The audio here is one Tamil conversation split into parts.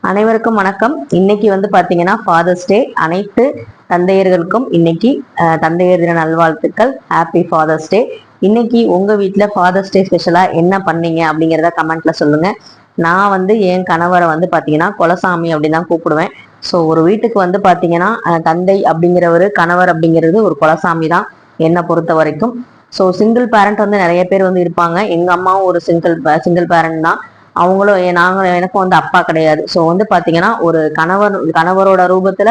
அனைவருக்கும் வணக்கம். இன்னைக்கு வந்து பாத்தீங்கன்னா ஃபாதர்ஸ் டே. அனைத்து தந்தையர்களுக்கும் இன்னைக்கு தந்தையர் தின நல்வாழ்த்துக்கள். ஹாப்பி ஃபாதர்ஸ் டே. இன்னைக்கு உங்க வீட்டுல ஃபாதர்ஸ் டே ஸ்பெஷலா என்ன பண்ணீங்க அப்படிங்கிறத கமெண்ட்ல சொல்லுங்க. நான் வந்து என் கணவரை வந்து பாத்தீங்கன்னா குலசாமி அப்படின்னு தான் கூப்பிடுவேன். ஸோ ஒரு வீட்டுக்கு வந்து பாத்தீங்கன்னா தந்தை அப்படிங்கிறவரு, கணவர் அப்படிங்கிறது ஒரு குலசாமி தான் என்னை பொறுத்த வரைக்கும். ஸோ சிங்கிள் பேரண்ட் வந்து நிறைய பேர் வந்து இருப்பாங்க. எங்க அம்மாவும் ஒரு சிங்கிள் பேரண்ட் தான். அவங்களும் எனக்கும் வந்து அப்பா கிடையாது. ஸோ வந்து பாத்தீங்கன்னா ஒரு கணவரோட ரூபத்துல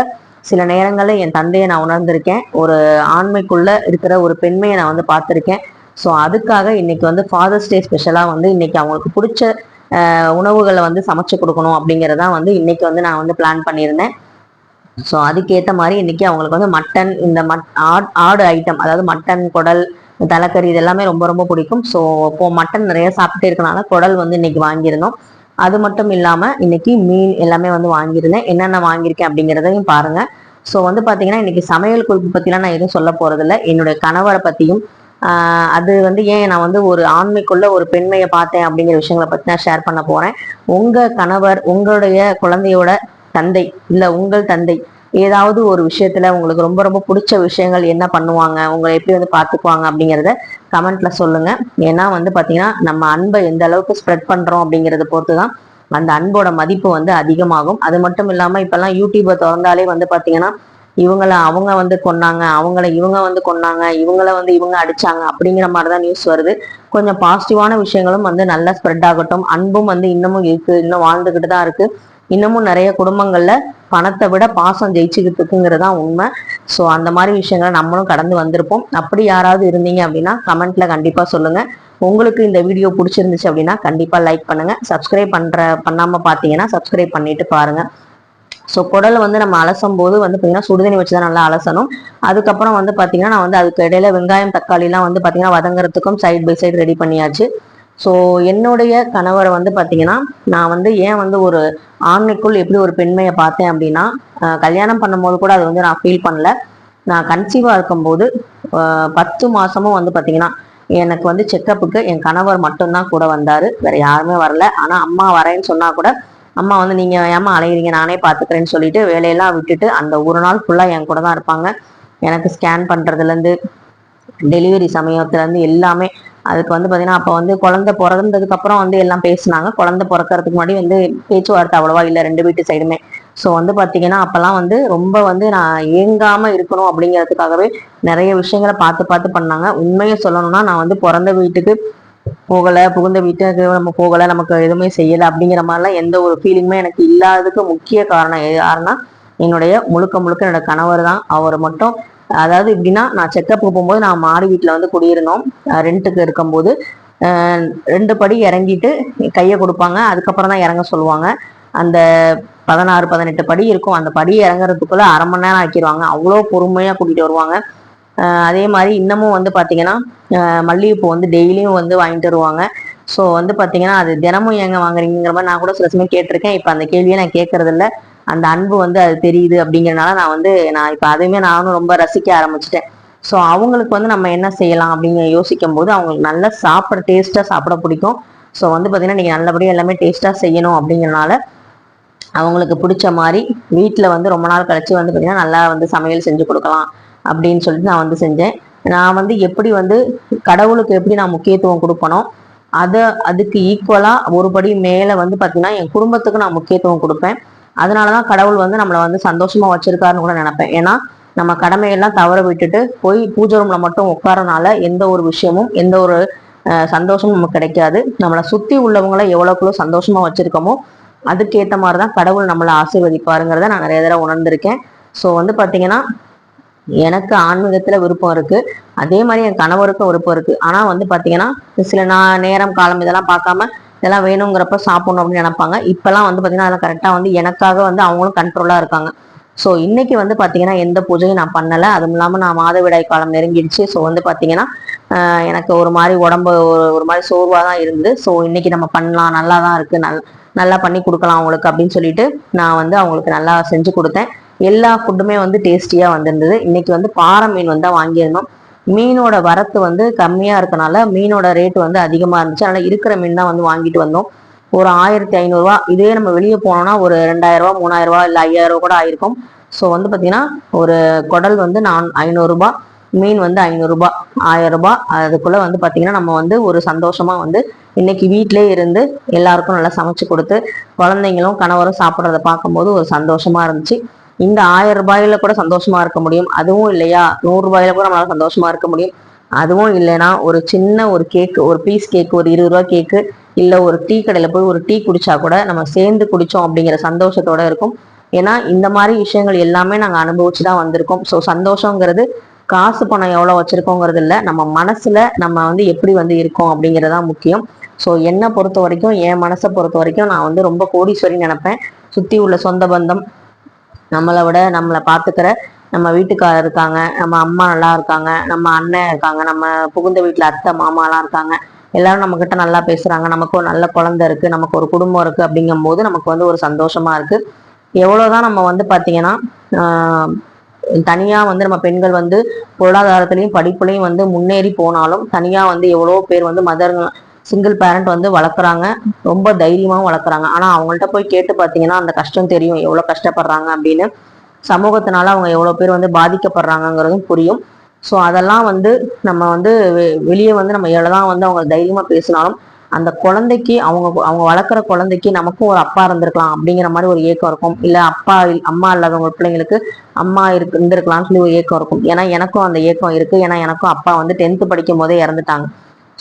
சில நேரங்கள்ல என் தந்தையை நான் உணர்ந்திருக்கேன். ஒரு ஆண்மைக்குள்ள இருக்கிற ஒரு பெண்மையை நான் வந்து பார்த்திருக்கேன். ஸோ அதுக்காக இன்னைக்கு வந்து ஃபாதர்ஸ் டே ஸ்பெஷலா வந்து இன்னைக்கு அவங்களுக்கு பிடிச்ச உணவுகளை வந்து சமைச்சு கொடுக்கணும் அப்படிங்கறதா வந்து இன்னைக்கு வந்து நான் வந்து பிளான் பண்ணியிருந்தேன். ஸோ அதுக்கேற்ற மாதிரி இன்னைக்கு அவங்களுக்கு வந்து மட்டன், இந்த ஆடு ஐட்டம், அதாவது மட்டன், குடல், தலைக்கறி இது எல்லாமே ரொம்ப ரொம்ப பிடிக்கும். ஸோ இப்போ மட்டன் நிறைய சாப்பிட்டே இருக்கனால குடல் வந்து இன்னைக்கு வாங்கியிருந்தோம். அது மட்டும் இல்லாம இன்னைக்கு மீன் எல்லாமே வந்து வாங்கியிருந்தேன். என்னென்ன வாங்கியிருக்கேன் அப்படிங்கிறதையும் பாருங்க. ஸோ வந்து பாத்தீங்கன்னா இன்னைக்கு சமையல் குறிப்பு பத்திலாம் நான் எதுவும் சொல்ல போறது இல்லை. என்னுடைய கணவரை பத்தியும் அது வந்து ஏன் நான் வந்து ஒரு ஆண்மைக்குள்ள ஒரு பெண்மையை பார்த்தேன் அப்படிங்கிற விஷயங்களை பத்தி நான் ஷேர் பண்ண போறேன். உங்க கணவர், உங்களுடைய குழந்தையோட தந்தை, இல்ல உங்கள் தந்தை ஏதாவது ஒரு விஷயத்துல உங்களுக்கு ரொம்ப ரொம்ப பிடிச்ச விஷயங்கள் என்ன பண்ணுவாங்க, உங்களை எப்படி வந்து பாத்துக்குவாங்க அப்படிங்கிறத கமெண்ட்ல சொல்லுங்க. ஏன்னா வந்து பாத்தீங்கன்னா நம்ம அன்பை எந்த அளவுக்கு ஸ்ப்ரெட் பண்றோம் அப்படிங்கறத பொறுத்துதான் அந்த அன்போட மதிப்பு வந்து அதிகமாகும். அது மட்டும் இல்லாம இப்பெல்லாம் யூடியூபை திறந்தாலே வந்து பாத்தீங்கன்னா அவங்க வந்து கொன்னாங்க, இவங்க வந்து கொன்னாங்க, இவங்கள வந்து இவங்க அடிச்சாங்க அப்படிங்கிற மாதிரிதான் நியூஸ் வருது. கொஞ்சம் பாசிட்டிவான விஷயங்களும் வந்து நல்லா ஸ்ப்ரெட் ஆகட்டும். அன்பும் வந்து இன்னமும் இருக்கு, இன்னும் வாழ்ந்துகிட்டு தான் இருக்கு. இன்னமும் நிறைய குடும்பங்கள்ல பணத்தை விட பாசம் ஜெயிச்சுக்கிட்டு இருக்குங்கிறதா உண்மை. ஸோ அந்த மாதிரி விஷயங்களை நம்மளும் கடந்து வந்திருப்போம். அப்படி யாராவது இருந்தீங்க அப்படின்னா கமெண்ட்ல கண்டிப்பா சொல்லுங்க. உங்களுக்கு இந்த வீடியோ பிடிச்சிருந்துச்சு அப்படின்னா கண்டிப்பா லைக் பண்ணுங்க. பண்ணாம பாத்தீங்கன்னா சப்ஸ்கிரைப் பண்ணிட்டு பாருங்க. ஸோ குடலை வந்து நம்ம அலசும் போது வந்து பார்த்தீங்கன்னா சுடுதண்ணி வச்சு தான் நல்லா அலசணும். அதுக்கப்புறம் வந்து பார்த்தீங்கன்னா நான் வந்து அதுக்கு இடையில வெங்காயம், தக்காளிலாம் வந்து பார்த்தீங்கன்னா வதங்குறதுக்கும் சைட் பை சைடு ரெடி பண்ணியாச்சு. ஸோ என்னுடைய கணவரை வந்து பார்த்தீங்கன்னா நான் வந்து ஏன் வந்து ஒரு ஆண்மைக்குள் எப்படி ஒரு பெண்மையை பார்த்தேன் அப்படின்னா, கல்யாணம் பண்ணும்போது கூட அது வந்து நான் ஃபீல் பண்ணல. நான் கன்சீவாக இருக்கும்போது 10 மாசமும் வந்து பார்த்தீங்கன்னா எனக்கு வந்து செக்கப்புக்கு என் கணவர் மட்டும்தான் கூட வந்தாரு. வேற யாருமே வரல. ஆனால் அம்மா வரேன்னு சொன்னா கூட அம்மா வந்து நீங்க ஏமா அலையிறீங்க, நானே பாத்துக்கிறேன்னு சொல்லிட்டு வேலையெல்லாம் விட்டுட்டு அந்த ஒரு நாள் ஃபுல்லா என் கூட தான் இருப்பாங்க. எனக்கு ஸ்கேன் பண்றதுல இருந்து டெலிவரி சமயத்துல இருந்து எல்லாமே. அதுக்கு வந்து பாத்தீங்கன்னா அப்ப வந்து குழந்தை பிறந்ததுக்கு அப்புறம் வந்து எல்லாம் பேசினாங்க. குழந்தை பிறக்கிறதுக்கு முன்னாடி வந்து பேச்சுவார்த்தை அவ்வளவா இல்லை ரெண்டு வீட்டு சைடுமே. ஸோ வந்து பாத்தீங்கன்னா அப்பெல்லாம் வந்து ரொம்ப வந்து நான் ஏங்காம இருக்கணும் அப்படிங்கிறதுக்காகவே நிறைய விஷயங்களை பார்த்து பார்த்து பண்ணாங்க. உண்மையை சொல்லணும்னா நான் வந்து பிறந்த வீட்டுக்கு போகல, புகுந்த வீட்டுக்கு நம்ம போகல, நமக்கு எதுவுமே செய்யல அப்படிங்கிற மாதிரிலாம் எந்த ஒரு ஃபீலிங்குமே எனக்கு இல்லாததுக்கு முக்கிய காரணம் யாருன்னா என்னுடைய முழுக்க முழுக்க என்னோட கணவர் தான். அவர் மட்டும், அதாவது எப்படின்னா நான் செக்கப்புக்கு போகும்போது நான் மாடி வீட்டில் வந்து குடியிருந்தோம். ரெண்ட்டுக்கு இருக்கும்போது 2 படி இறங்கிட்டு கையை கொடுப்பாங்க. அதுக்கப்புறம் தான் இறங்க சொல்லுவாங்க. அந்த 16 18 படி இருக்கும். அந்த படி இறங்குறதுக்குள்ள அரை மணி நேரம் ஆக்கிடுவாங்க. அவ்வளோ பொறுமையா கூட்டிட்டு வருவாங்க. அதே மாதிரி இன்னமும் வந்து பாத்தீங்கன்னா மல்லிகைப்பூ வந்து டெய்லியும் வந்து வாங்கிட்டு வருவாங்க. ஸோ வந்து பாத்தீங்கன்னா அது தினமும் ஏங்க வாங்குறீங்கிற மாதிரி நான் கூட சில சமயம் கேட்டிருக்கேன். இப்ப அந்த கேள்வியை நான் கேட்கறது இல்லை. அந்த அன்பு வந்து அது தெரியுது அப்படிங்கிறனால நான் இப்ப அதையுமே நானும் ரொம்ப ரசிக்க ஆரம்பிச்சிட்டேன். ஸோ அவங்களுக்கு வந்து நம்ம என்ன செய்யலாம் அப்படின்னு யோசிக்கும் போது அவங்களுக்கு நல்லா டேஸ்டா சாப்பிட பிடிக்கும். ஸோ வந்து பாத்தீங்கன்னா நீங்க நல்லபடியா எல்லாமே டேஸ்டா செய்யணும் அப்படிங்கிறனால அவங்களுக்கு பிடிச்ச மாதிரி வீட்டில் வந்து ரொம்ப நாள் கழிச்சு வந்து பார்த்தீங்கன்னா நல்லா வந்து சமையல் செஞ்சு கொடுக்கலாம் அப்படின்னு சொல்லிட்டு நான் வந்து செஞ்சேன். நான் வந்து எப்படி வந்து கடவுளுக்கு எப்படி நான் முக்கியத்துவம் கொடுப்பனோ அதுக்கு ஈக்குவலா ஒரு படி மேல வந்து பார்த்தீங்கன்னா என் குடும்பத்துக்கு நான் முக்கியத்துவம் கொடுப்பேன். அதனாலதான் கடவுள் வந்து நம்மளை வந்து சந்தோஷமா வச்சிருக்காருன்னு கூட நினைப்பேன். ஏன்னா நம்ம கடமையெல்லாம் தவற விட்டுட்டு போய் பூஜை ரூம்ல மட்டும் உட்காரனால எந்த ஒரு விஷயமும் எந்த ஒரு சந்தோஷமும் நமக்கு கிடைக்காது. நம்மளை சுத்தி உள்ளவங்களை எவ்வளவுக்குள்ள சந்தோஷமா வச்சிருக்கோமோ அதுக்கேற்ற மாதிரிதான் கடவுள் நம்மளை ஆசீர்வதிப்பாருங்கிறத நான் நிறைய தடவை உணர்ந்திருக்கேன். ஸோ வந்து பாத்தீங்கன்னா எனக்கு ஆன்மீகத்துல விருப்பம் இருக்கு. அதே மாதிரி என் கணவருக்கும் விருப்பம் இருக்கு. ஆனா வந்து பாத்தீங்கன்னா சில நேரம் காலம் இதெல்லாம் பார்க்காம இதெல்லாம் வேணுங்கிறப்ப சாப்பிடணும் அப்படின்னு நினைப்பாங்க. இப்பெல்லாம் வந்து பாத்தீங்கன்னா அதெல்லாம் கரெக்டா வந்து எனக்காக வந்து அவங்களும் கண்ட்ரோலா இருக்காங்க. ஸோ இன்னைக்கு வந்து பாத்தீங்கன்னா எந்த பூஜையும் நான் பண்ணல. அதுவும் இல்லாம நான் மாதவிடாய் காலம் நெருங்கிடுச்சு. ஸோ வந்து பாத்தீங்கன்னா எனக்கு ஒரு மாதிரி உடம்பு ஒரு மாதிரி சோர்வா தான் இருந்தது. ஸோ இன்னைக்கு நம்ம பண்ணலாம், நல்லா தான் இருக்கு, நல்லா பண்ணி கொடுக்கலாம் அவங்களுக்கு அப்படின்னு சொல்லிட்டு நான் வந்து அவங்களுக்கு நல்லா செஞ்சு கொடுத்தேன். எல்லா ஃபுட்டுமே வந்து டேஸ்டியா வந்திருந்தது. இன்னைக்கு வந்து பாறை மீன் வந்து வாங்கியிருந்தோம். மீனோட வரத்து வந்து கம்மியா இருக்கனால மீனோட ரேட் வந்து அதிகமா இருந்துச்சு. அதனால இருக்கிற மீன் தான் வந்து வாங்கிட்டு வந்தோம். ஒரு 1500 ரூபா. இதே நம்ம வெளியே போனோம்னா ஒரு 2000 ரூபா 3000 ரூபா இல்லை 5000 ரூபா கூட ஆயிருக்கும். ஸோ வந்து பார்த்தீங்கன்னா ஒரு குடல் வந்து 500 ரூபாய், மீன் வந்து 500 ரூபாய், 1000 ரூபாய். அதுக்குள்ள வந்து பார்த்தீங்கன்னா நம்ம வந்து ஒரு சந்தோஷமா வந்து இன்னைக்கு வீட்டிலே இருந்து எல்லாருக்கும் நல்லா சமைச்சு கொடுத்து குழந்தைங்களும் கணவரும் சாப்பிட்றத பார்க்கும்போது ஒரு சந்தோஷமா இருந்துச்சு. இந்த 1000 ரூபாயில கூட சந்தோஷமா இருக்க முடியும். அதுவும் இல்லையா 100 ரூபாயில கூட நம்மளால சந்தோஷமா இருக்க முடியும். அதுவும் இல்லைன்னா ஒரு சின்ன ஒரு கேக்கு, ஒரு பீஸ் கேக்கு, ஒரு 20 ரூபா கேக்கு, இல்லை ஒரு டீ கடையில் போய் ஒரு டீ குடிச்சா கூட நம்ம சேர்ந்து குடித்தோம் அப்படிங்கிற சந்தோஷத்தோட இருக்கும். ஏன்னா இந்த மாதிரி விஷயங்கள் எல்லாமே நாங்கள் அனுபவிச்சு தான் வந்திருக்கோம். ஸோ சந்தோஷங்கிறது காசு பணம் எவ்வளோ வச்சிருக்கோங்கிறது இல்லை, நம்ம மனசுல நம்ம வந்து எப்படி வந்து இருக்கோம் அப்படிங்கிறதான் முக்கியம். ஸோ என்னை பொறுத்த வரைக்கும், என் மனசை பொறுத்த வரைக்கும் நான் வந்து ரொம்ப கோடீஸ்வரி நினைப்பேன். சுற்றி உள்ள சொந்த பந்தம், நம்மளை விட நம்மளை பார்த்துக்கிற நம்ம வீட்டுக்காரர் இருக்காங்க, நம்ம அம்மா நல்லா இருக்காங்க, நம்ம அண்ணன் இருக்காங்க, நம்ம புகுந்த வீட்டில் அத்தை மாமாலாம் இருக்காங்க, எல்லாரும் நம்ம கிட்ட நல்லா பேசுறாங்க, நமக்கு ஒரு நல்ல குழந்தை இருக்கு, நமக்கு ஒரு குடும்பம் இருக்கு. அப்படிங்கும் போது நமக்கு வந்து ஒரு சந்தோஷமா இருக்கு. எவ்வளவுதான் நம்ம வந்து பாத்தீங்கன்னா தனியா வந்து நம்ம பெண்கள் வந்து பொருளாதாரத்திலையும் படிப்புலையும் வந்து முன்னேறி போனாலும் தனியா வந்து எவ்வளோ பேர் வந்து சிங்கிள் பேரண்ட் வந்து வளர்க்குறாங்க, ரொம்ப தைரியமாகவும் வளர்க்குறாங்க. ஆனா அவங்கள்ட்ட போய் கேட்டு பார்த்தீங்கன்னா அந்த கஷ்டம் தெரியும், எவ்வளோ கஷ்டப்படுறாங்க அப்படின்னு. சமூகத்தினால அவங்க எவ்வளோ பேர் வந்து பாதிக்கப்படுறாங்கங்கிறதும் புரியும். ஸோ அதெல்லாம் வந்து நம்ம வந்து வெளியே வந்து நம்ம எவ்வளோதான் வந்து அவங்க தைரியமா பேசினாலும் அந்த குழந்தைக்கு அவங்க அவங்க வளர்க்குற குழந்தைக்கு நமக்கும் ஒரு அப்பா இருந்திருக்கலாம் அப்படிங்கிற மாதிரி ஒரு ஏக்கம் இருக்கும். இல்லை அம்மா இல்லாதவங்க பிள்ளைங்களுக்கு அம்மா இருந்திருக்கலாம்னு சொல்லி ஒரு ஏக்கம் இருக்கும். ஏன்னா எனக்கும் அந்த ஏக்கம் இருக்கு. ஏன்னா எனக்கும் அப்பா வந்து 10th படிக்கும் போதே இறந்துட்டாங்க.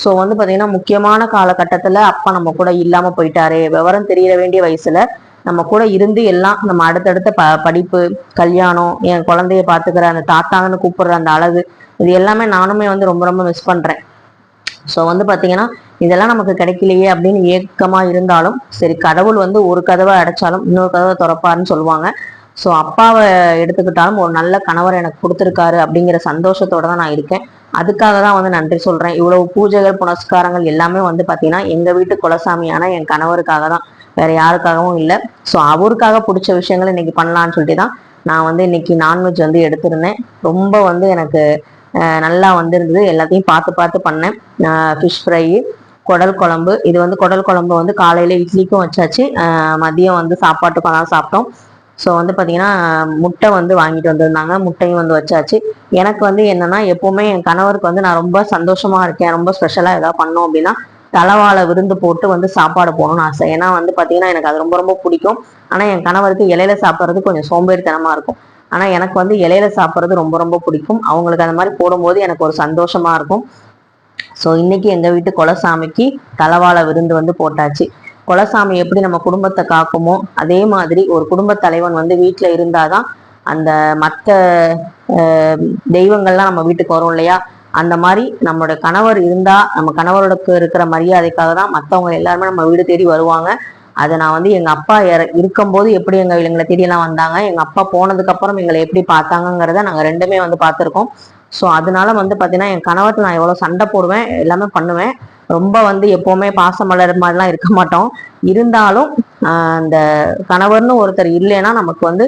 ஸோ வந்து பார்த்தீங்கன்னா முக்கியமான காலகட்டத்தில் அப்பா நம்ம கூட இல்லாமல் போயிட்டாரு. விவரம் தெரிய வேண்டிய வயசுல நம்ம கூட இருந்து எல்லாம் நம்ம அடுத்தடுத்த படிப்பு, கல்யாணம், என் குழந்தைய பார்த்துக்கிற அந்த தாத்தாங்கன்னு கூப்பிடுற அந்த அழகு, இது எல்லாமே நானுமே வந்து ரொம்ப ரொம்ப மிஸ் பண்றேன். ஸோ வந்து பார்த்தீங்கன்னா இதெல்லாம் நமக்கு கிடைக்கலையே அப்படின்னு ஏக்கமா இருந்தாலும் சரி, கடவுள் வந்து ஒரு கதவை அடைச்சாலும் இன்னொரு கதவை திறப்பாருன்னு சொல்லுவாங்க. ஸோ அப்பாவை எடுத்துக்கிட்டாலும் ஒரு நல்ல கணவர் எனக்கு கொடுத்துருக்காரு அப்படிங்கிற சந்தோஷத்தோட தான் நான் இருக்கேன். அதுக்காக தான் வந்து நன்றி சொல்றேன். இவ்வளவு பூஜைகள் புனஸ்காரங்கள் எல்லாமே வந்து பார்த்தீங்கன்னா எங்க வீட்டு குலசாமியான என் கணவருக்காக தான், வேற யாருக்காகவும் இல்லை. ஸோ அவருக்காக பிடிச்ச விஷயங்கள் இன்னைக்கு பண்ணலான்னு சொல்லிட்டு தான் நான் வந்து இன்னைக்கு நான்வெஜ் வந்து எடுத்திருந்தேன். ரொம்ப வந்து எனக்கு நல்லா வந்திருந்தது. எல்லாத்தையும் பார்த்து பார்த்து பண்ணேன். ஃபிஷ் ஃப்ரை, குடல் குழம்பு. இது வந்து குடல் குழம்பு வந்து காலையில இட்லிக்கும் வச்சாச்சு, மதியம் வந்து சாப்பாட்டுக்கும் தான் சாப்பிட்டோம். ஸோ வந்து பார்த்தீங்கன்னா முட்டை வந்து வாங்கிட்டு வந்திருந்தாங்க, முட்டையும் வந்து வச்சாச்சு. எனக்கு வந்து என்னன்னா எப்பவுமே என் கணவருக்கு வந்து நான் ரொம்ப சந்தோஷமா இருக்கேன், ரொம்ப ஸ்பெஷலாக ஏதாவது பண்ணோம் அப்படின்னா தலவாழை விருந்து போட்டு வந்து சாப்பாடு போகணும்னு ஆசை. ஏன்னா வந்து பார்த்தீங்கன்னா எனக்கு அது ரொம்ப ரொம்ப பிடிக்கும். ஆனால் என் கணவருக்கு இலையில சாப்பிட்றது கொஞ்சம் சோம்பேறித்தனமா இருக்கும். ஆனால் எனக்கு வந்து இலையில சாப்பிட்றது ரொம்ப ரொம்ப பிடிக்கும். அவங்களுக்கு அந்த மாதிரி போடும்போது எனக்கு ஒரு சந்தோஷமா இருக்கும். ஸோ இன்னைக்கு எங்க வீட்டு குலசாமிக்கு தலவாழை விருந்து வந்து போட்டாச்சு. குலசாமி எப்படி நம்ம குடும்பத்தை காக்குமோ அதே மாதிரி ஒரு குடும்ப தலைவன் வந்து வீட்டில் இருந்தாதான் அந்த மற்ற தெய்வங்கள்லாம் நம்ம வீட்டுக்கு வரும் இல்லையா, அந்த மாதிரி நம்மளோட கணவர் இருந்தா நம்ம கணவருக்கு இருக்கிற மரியாதைக்காக தான் மற்றவங்க எல்லாருமே நம்ம வீடு தேடி வருவாங்க. அதை நான் வந்து எங்க அப்பா இருக்கும்போது எப்படி எங்களை தேடியெல்லாம் வந்தாங்க, எங்க அப்பா போனதுக்கு அப்புறம் எங்களை எப்படி பார்த்தாங்கிறத நாங்க ரெண்டுமே வந்து பார்த்துருக்கோம். ஸோ அதனால வந்து பார்த்தீங்கன்னா என் கணவர்கிட்ட நான் எவ்வளோ சண்டை போடுவேன், எல்லாமே பண்ணுவேன். ரொம்ப வந்து எப்பவுமே பாசமலர் மாதிரிலாம் இருக்க மாட்டோம். இருந்தாலும் அந்த கணவர்னு ஒருத்தர் இல்லைன்னா நமக்கு வந்து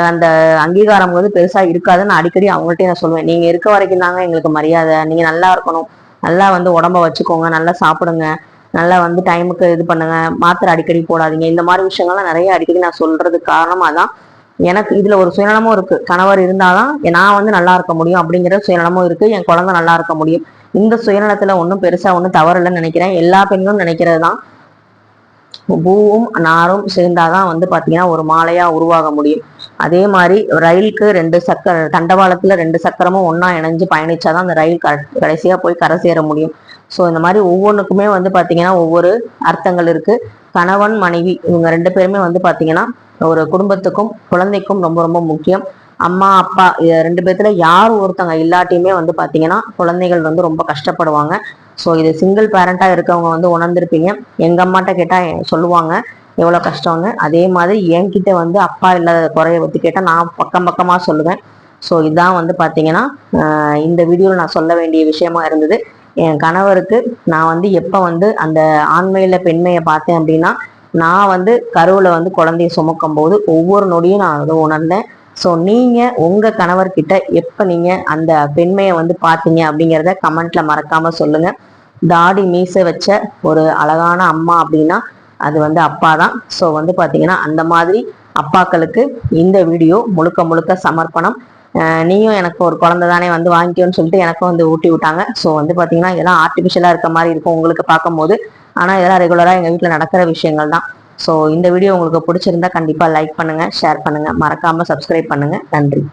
அந்த அங்கீகாரம் வந்து பெருசா இருக்காதுன்னு அடிக்கடி அவங்கள்ட்ட நான் சொல்லுவேன். நீங்க இருக்க வரைக்கும் தாங்க எங்களுக்கு மரியாதை, நீங்க நல்லா இருக்கணும், நல்லா வந்து உடம்ப வச்சுக்கோங்க, நல்லா சாப்பிடுங்க, நல்லா வந்து டைமுக்கு இது பண்ணுங்க, மாத்திரை அடிக்கடி போடாதீங்க, இந்த மாதிரி விஷயங்கள்லாம் நிறைய அடிக்கடி நான் சொல்றதுக்கு காரணமா தான் எனக்கு இதுல ஒரு சுயநலமும் இருக்கு. கணவர் இருந்தாதான் நான் வந்து நல்லா இருக்க முடியும் அப்படிங்கிற சுயநலமும் இருக்கு, என் குழந்தை நல்லா இருக்க முடியும். இந்த சுயநலத்துல ஒன்றும் பெருசா ஒன்றும் தவறு இல்லைன்னு நினைக்கிறேன். எல்லா பெண்களும் நினைக்கிறது தான். பூவும் நாரும் சேர்ந்தாதான் வந்து பாத்தீங்கன்னா ஒரு மாலையா உருவாக முடியும். அதே மாதிரி ரயிலுக்கு 2 சக்கர, தண்டவாளத்துல 2 சக்கரமும் ஒன்னா இணைஞ்சு பயணிச்சாதான் அந்த ரயில் கடைசியா போய் கரை சேர முடியும். ஸோ இந்த மாதிரி ஒவ்வொன்றுக்குமே வந்து பாத்தீங்கன்னா ஒவ்வொரு அர்த்தங்கள் இருக்கு. கணவன் மனைவி இவங்க 2 பேருமே வந்து பாத்தீங்கன்னா ஒரு குடும்பத்துக்கும் குழந்தைக்கும் ரொம்ப ரொம்ப முக்கியம். அம்மா அப்பா 2 பேர்த்துல யார் ஒருத்தவங்க இல்லாட்டியுமே வந்து பாத்தீங்கன்னா குழந்தைகள் வந்து ரொம்ப கஷ்டப்படுவாங்க. ஸோ இது சிங்கிள் பேரண்டா இருக்கவங்க வந்து உணர்ந்திருப்பீங்க. எங்க அம்மாட்ட கேட்டா சொல்லுவாங்க எவ்வளோ கஷ்டம்னு. அதே மாதிரி என்கிட்ட வந்து அப்பா இல்லாத குறைய பற்றி கேட்டால் நான் பக்கம் பக்கமாக சொல்லுவேன். ஸோ இதான் வந்து பார்த்தீங்கன்னா இந்த வீடியோவில் நான் சொல்ல வேண்டிய விஷயமா இருந்தது. என் கணவருக்கு நான் வந்து எப்போ வந்து அந்த ஆண்மையில பெண்மையை பார்த்தேன் அப்படின்னா, நான் வந்து கருவில் வந்து குழந்தைய சுமக்கும் போது ஒவ்வொரு நொடியும் நான் அதை உணர்ந்தேன். ஸோ நீங்கள் உங்கள் கணவர்கிட்ட எப்போ நீங்கள் அந்த பெண்மையை வந்து பார்த்தீங்க அப்படிங்கிறத கமெண்ட்ல மறக்காம சொல்லுங்க. தாடி மீசை வச்ச ஒரு அழகான அம்மா அப்படின்னா அது வந்து அப்பா தான். ஸோ வந்து பார்த்தீங்கன்னா அந்த மாதிரி அப்பாக்களுக்கு இந்த வீடியோ முழுக்க முழுக்க சமர்ப்பணம். நீயும் எனக்கு ஒரு குழந்தை தானே, வந்து வாங்கிக்கோன்னு சொல்லிட்டு எனக்கும் வந்து ஊட்டி விட்டாங்க. ஸோ வந்து பார்த்தீங்கன்னா இதெல்லாம் ஆர்டிஃபிஷியலாக இருக்க மாதிரி இருக்கும் உங்களுக்கு பார்க்கும்போது, ஆனால் இதெல்லாம் ரெகுலராக எங்கள் வீட்டில் நடக்கிற விஷயங்கள் தான். ஸோ இந்த வீடியோ உங்களுக்கு பிடிச்சிருந்தா கண்டிப்பாக லைக் பண்ணுங்க, ஷேர் பண்ணுங்க, மறக்காம சப்ஸ்கிரைப் பண்ணுங்க. நன்றி.